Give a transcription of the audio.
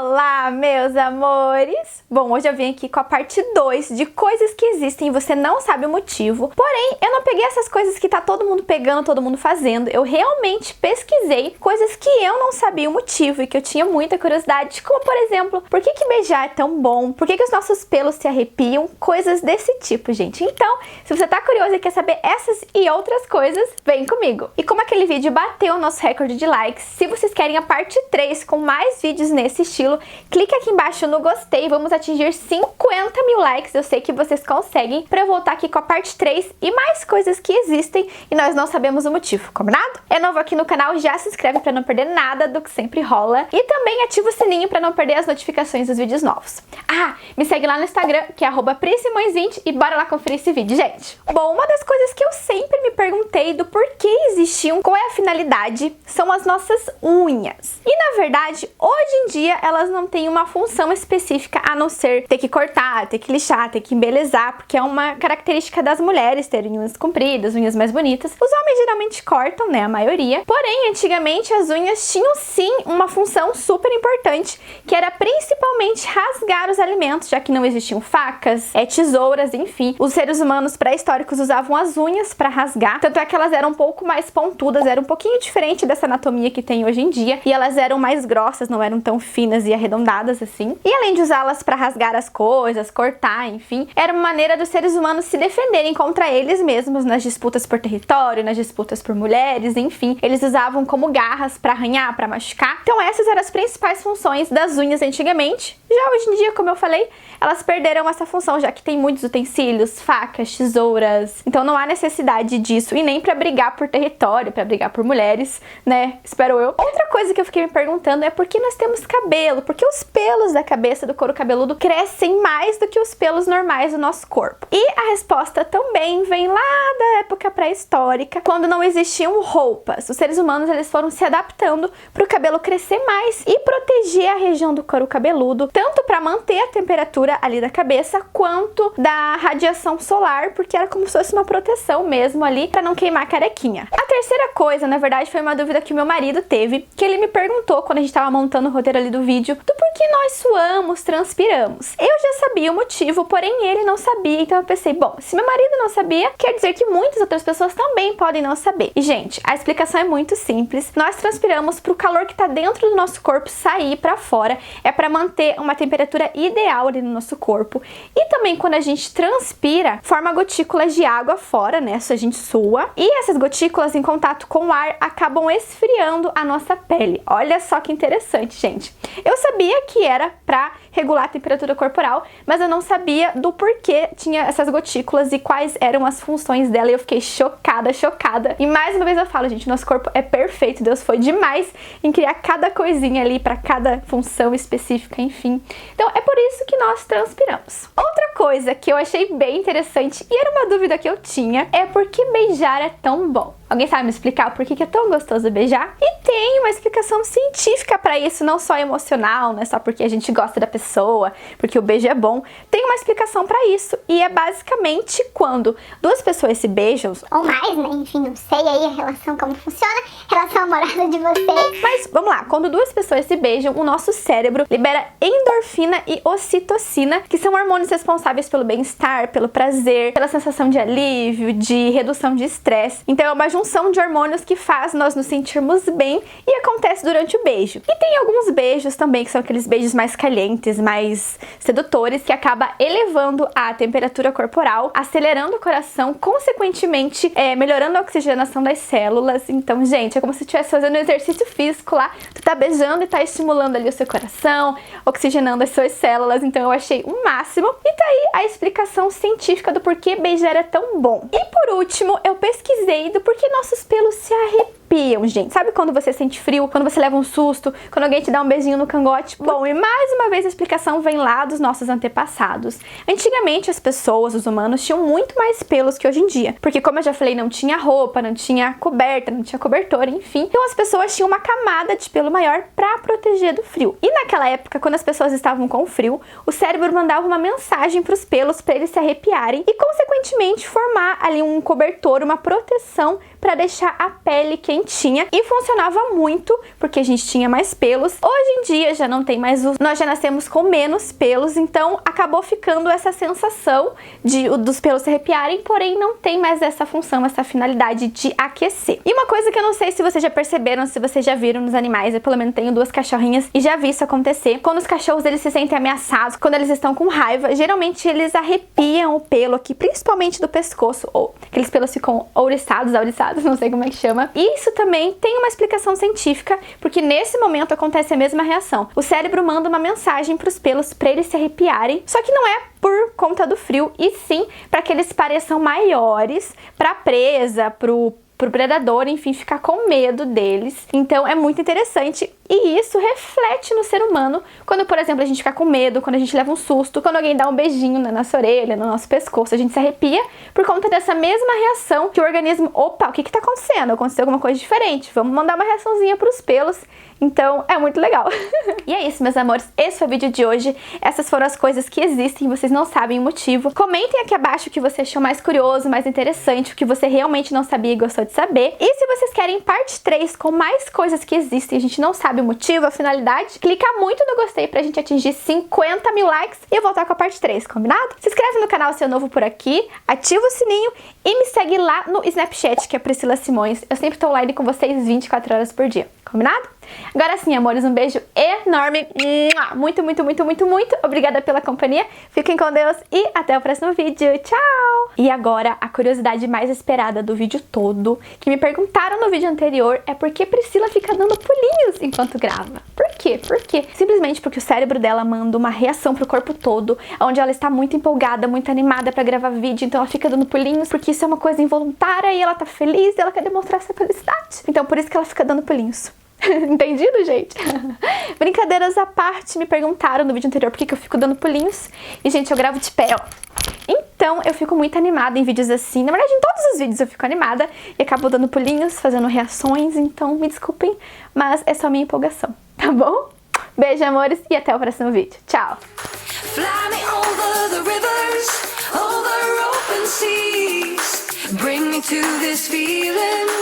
Olá, meus amores! Bom, hoje eu vim aqui com a parte 2 de coisas que existem e você não sabe o motivo. Porém, eu não peguei essas coisas que tá todo mundo pegando, todo mundo fazendo. Eu realmente pesquisei coisas que eu não sabia o motivo e que eu tinha muita curiosidade, como por exemplo, por que beijar é tão bom? Por que os nossos pelos se arrepiam? Coisas desse tipo, gente. Então, se você tá curioso e quer saber essas e outras coisas, vem comigo! E como aquele vídeo bateu o nosso recorde de likes, se vocês querem a parte 3 com mais vídeos nesse estilo, clica aqui embaixo no gostei, vamos atingir 50 mil likes, eu sei que vocês conseguem, pra eu voltar aqui com a parte 3 e mais coisas que existem e nós não sabemos o motivo, combinado? É novo aqui no canal, já se inscreve pra não perder nada do que sempre rola e também ativa o sininho pra não perder as notificações dos vídeos novos. Ah, me segue lá no Instagram, que é @PrisSimões20 e bora lá conferir esse vídeo, gente! Bom, uma das coisas que eu sempre me perguntei do porquê existiam, qual é a finalidade, são as nossas unhas. E na verdade, hoje em dia, elas não têm uma função específica a não ser ter que cortar, ter que lixar, ter que embelezar, porque é uma característica das mulheres terem unhas compridas, unhas mais bonitas. Os homens geralmente cortam, né, a maioria. Porém, antigamente as unhas tinham sim uma função super importante, que era principalmente rasgar os alimentos, já que não existiam facas, tesouras, enfim. Os seres humanos pré-históricos usavam as unhas para rasgar, tanto é que elas eram um pouco mais pontudas, era um pouquinho diferente dessa anatomia que tem hoje em dia, e elas eram mais grossas, não eram tão finas e arredondadas assim. E além de usá-las para rasgar as coisas, cortar, enfim, era uma maneira dos seres humanos se defenderem contra eles mesmos nas disputas por território, nas disputas por mulheres, enfim. Eles usavam como garras para arranhar, para machucar. Então essas eram as principais funções das unhas antigamente. Já hoje em dia, como eu falei, elas perderam essa função, já que tem muitos utensílios, facas, tesouras. Então não há necessidade disso e nem para brigar por território, para brigar por mulheres, né? Espero eu. Outra coisa que eu fiquei me perguntando é por que nós temos cabelo? Por que os pelos da cabeça do couro cabeludo crescem mais do que os pelos normais do nosso corpo? E a resposta também vem lá da época pré-histórica, quando não existiam roupas. Os seres humanos eles foram se adaptando para o cabelo crescer mais e proteger a região do couro cabeludo, tanto para manter a temperatura ali da cabeça, quanto da radiação solar, porque era como se fosse uma proteção mesmo ali para não queimar a carequinha. A terceira coisa, na verdade, foi uma dúvida que o meu marido teve, que ele me perguntou quando a gente estava montando o roteiro ali do vídeo, do porquê nós suamos, transpiramos. Eu já sabia o motivo, porém ele não sabia, então eu pensei, bom, se meu marido não sabia, quer dizer que muitas outras pessoas também podem não saber. E gente, a explicação é muito simples. Nós transpiramos para o calor que está dentro do nosso corpo sair para fora, é para manter uma temperatura ideal ali no nosso corpo. E também quando a gente transpira, forma gotículas de água fora, né? Se a gente sua. E essas gotículas em contato com o ar acabam esfriando a nossa pele. Olha só que interessante, gente. Eu sabia que era para regular a temperatura corporal, mas eu não sabia do porquê tinha essas gotículas e quais eram as funções dela. E eu fiquei chocada, chocada. E mais uma vez eu falo, gente, nosso corpo é perfeito. Deus foi demais em criar cada coisinha ali para cada função específica, enfim. Então é por isso que nós transpiramos. Outra coisa que eu achei bem interessante e era uma dúvida que eu tinha é por que beijar é tão bom. Alguém sabe me explicar por que é tão gostoso beijar? E tem uma explicação científica para isso, não só emocional, não é só porque a gente gosta da pessoa, porque o beijo é bom. Tem uma explicação para isso e é basicamente quando duas pessoas se beijam, ou mais, né? Enfim, não sei aí a relação como funciona, relação amorosa de vocês. Mas vamos lá, quando duas pessoas se beijam, o nosso cérebro libera endorfina e ocitocina, que são hormônios responsáveis pelo bem-estar, pelo prazer, pela sensação de alívio, de redução de estresse. Então é uma junção de hormônios que faz nós nos sentirmos bem e acontece durante o beijo. E tem alguns beijos também, que são aqueles beijos mais calientes, mais sedutores, que acaba elevando a temperatura corporal, acelerando o coração, consequentemente melhorando a oxigenação das células. Então, gente, é como se estivesse fazendo um exercício físico lá, tu tá beijando e tá estimulando ali o seu coração, oxigenando as suas células. Então eu achei o máximo. E tá aí a explicação científica do porquê beijar é tão bom. E por último, eu pesquisei do porquê nossos pelos se arrepiam, gente. Sabe quando você sente frio, quando você leva um susto, quando alguém te dá um beijinho no cangote? Bom, e mais uma vez a explicação vem lá dos nossos antepassados. Antigamente as pessoas, os humanos, tinham muito mais pelos que hoje em dia, porque como eu já falei, não tinha roupa, não tinha coberta, não tinha cobertor, enfim. Então as pessoas tinham uma camada de pelo maior para proteger do frio. E naquela época, quando as pessoas estavam com frio, o cérebro mandava uma mensagem para os pelos para eles se arrepiarem e consequentemente formar ali um cobertor, uma proteção para deixar a pele quentinha tinha e funcionava muito, porque a gente tinha mais pelos. Hoje em dia já não tem mais uso, nós já nascemos com menos pelos, então acabou ficando essa sensação dos pelos se arrepiarem, porém não tem mais essa função, essa finalidade de aquecer. E uma coisa que eu não sei se vocês já perceberam, se vocês já viram nos animais, eu pelo menos tenho 2 cachorrinhas e já vi isso acontecer. Quando os cachorros eles se sentem ameaçados, quando eles estão com raiva, geralmente eles arrepiam o pelo aqui, principalmente do pescoço, ou aqueles pelos ficam ouriçados, não sei como é que chama. E isso também tem uma explicação científica, porque nesse momento acontece a mesma reação. O cérebro manda uma mensagem para os pelos para eles se arrepiarem, só que não é por conta do frio, e sim para que eles pareçam maiores para a presa, pro predador, enfim, ficar com medo deles. Então é muito interessante e isso reflete no ser humano quando, por exemplo, a gente fica com medo, quando a gente leva um susto, quando alguém dá um beijinho na nossa orelha, no nosso pescoço, a gente se arrepia por conta dessa mesma reação que o organismo, opa, o que tá acontecendo? Aconteceu alguma coisa diferente, vamos mandar uma reaçãozinha pros pelos. Então é muito legal. E é isso, meus amores, esse foi o vídeo de hoje. Essas foram as coisas que existem, vocês não sabem o motivo. Comentem aqui abaixo o que você achou mais curioso, mais interessante, o que você realmente não sabia e gostou de saber. E se vocês querem parte 3 com mais coisas que existem e a gente não sabe o motivo, a finalidade, clica muito no gostei pra gente atingir 50 mil likes e eu voltar com a parte 3, combinado? Se inscreve no canal se é novo por aqui, ativa o sininho e me segue lá no Snapchat, que é Priscila Simões. Eu sempre tô online com vocês 24 horas por dia, combinado? Agora sim, amores, um beijo enorme. Muito, muito, muito, muito, muito obrigada pela companhia. Fiquem com Deus e até o próximo vídeo. Tchau! E agora, a curiosidade mais esperada do vídeo todo, que me perguntaram no vídeo anterior, é por que Priscila fica dando pulinhos enquanto grava. Por quê? Por quê? Simplesmente porque o cérebro dela manda uma reação pro corpo todo, onde ela está muito empolgada, muito animada pra gravar vídeo, então ela fica dando pulinhos, porque isso é uma coisa involuntária e ela tá feliz e ela quer demonstrar essa felicidade. Então por isso que ela fica dando pulinhos. Entendido, gente? Brincadeiras à parte, me perguntaram no vídeo anterior por que eu fico dando pulinhos. E, gente, eu gravo de pé, ó. Então, eu fico muito animada em vídeos assim. Na verdade, em todos os vídeos eu fico animada e acabo dando pulinhos, fazendo reações. Então, me desculpem, mas é só minha empolgação, tá bom? Beijo, amores, e até o próximo vídeo. Tchau! Fly me over the rivers, over open seas. Bring me to this feeling.